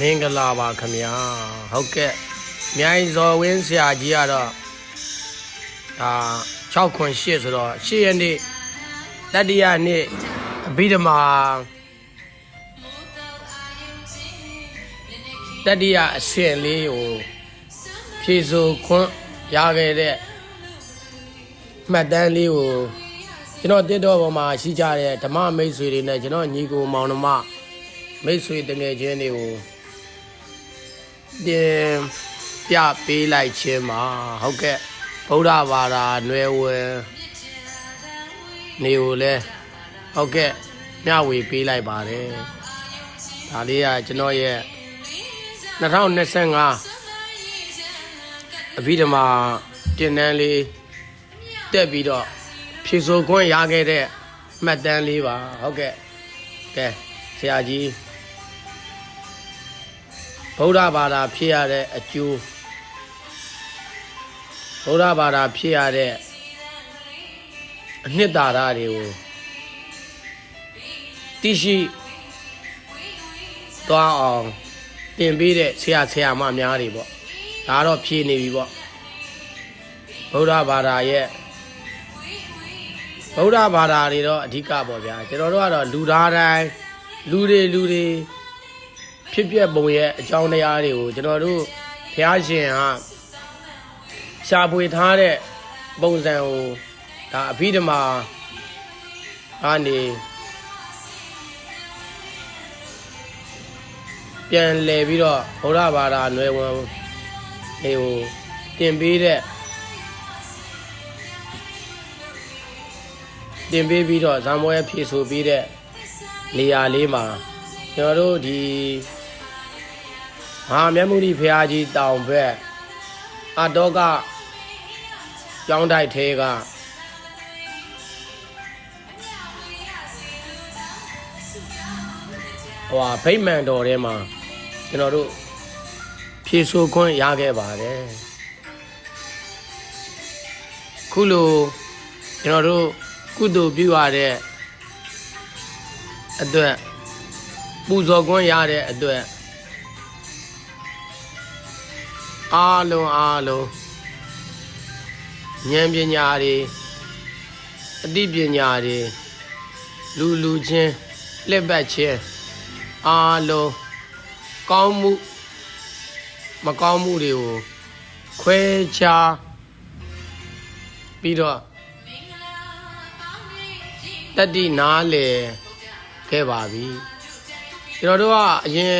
မင်္ဂလာပါခင်ဗျာဟုတ်ကဲ့မြိုင်ဇော်ဝင်းဆရာကြီးကတော့ဒါ6ခွန်8ဆိုတော့8ရက်နေ့တတိယနေ့အဘိဓမ္မာတတိယအဆင့်လေးကိုဖြည့်ဆို့ခွင့်ရခဲ့တဲ့မှတ်တမ်းလေးကိုကျွန်တော်တက်တော့ပေါ်မှာရှိကြတဲ့ဓမ္မမိတ်ဆွေတွေနဲ့ကျွန်တော်ညီကိုမောင်နှမမိတ်ဆွေတငယ်ချင်းတွေကိုတင်ပြပေးလိုက်ခြင်းမှာဟုတ်ကဲ့ဗုဒ္ဓဘာသာနွယ်ဝင်နေကိုလည်းဟုတ်ကဲ့မျှဝေပေးလိုက်ပါတယ်ဒါလေးကကျွန်တော်ရဲ့2025အဘိဓမ္မာတင်တန်းလေးတက်ပြီးတော့ဖြည့်ဆို့ခွင့်ရခဲ့တဲ့မှတ်တမ်းလေးပါဟုတ်ကဲ့ကဲဆရာကြီးဗုဒ္ဓဘာသာဖြစ်ရတဲ့အကျိုးဗုဒ္ဓဘာသာဖြစ်ရတဲ့အနှစ်သာရတွေကိုသိရှိသွားအောင်သင်ပေးတဲ့ဆရာမများတွေပေါ့ဒါတော့ဖြည့်နေပြီပေါ့ဗုဒ္ဓဘာသာရဲ့ဗုဒ္ဓဘာသာတွေတော့အဓိကပေါ့ဗျာကျွန်တော်တို့ကတော့လူသားတိုင်းလူတွေဖြစ်ပျက်ပုံရဲ့အကြောင်းတရားတွေကိုကျွန်တော်တို့ဘုရားရှင်ကရှာဖွေထားတဲ့ပုံစံကိုဒါအဘိဓမ္မာအနေပြန်လည်ပြီးတော့ဗုဒ္ဓဘာသာနွယ်ဝင်တွေကိုတင်ပေးပြီးတော့ဇံပွဲဖြည့်ဆို့ပြီးတဲ့နေရာလေးမှာကျွန်တော်တို့ဒီမဟာမြတ်မုနိဘုရားကြီးတောင်ဘက်အတောကကျောင်းတိုက်ထဲကဗိမာန်တော်ထဲမှာကျွန်တော်တို့ဖြည့်ဆို့ခွင့်ရခဲ့ပါတယ်ခုလိုကျွန်တော်တို့ကုသိုလ်ပြုရတဲ့အတွက်ပူဇော်ခွင့်ရတဲ့အတွက်အားလုံးဉာဏ်ပညာတွေအသိပညာတွေလူချင်းလက်ပတ်ချင်းအားလုံးကောင်းမှုမကောင်းမှုတွေကိုခွဲခြားပြီးတော့တတိနားလည်ခဲ့ပါပြီကျွန်တော်တို့ကအရင်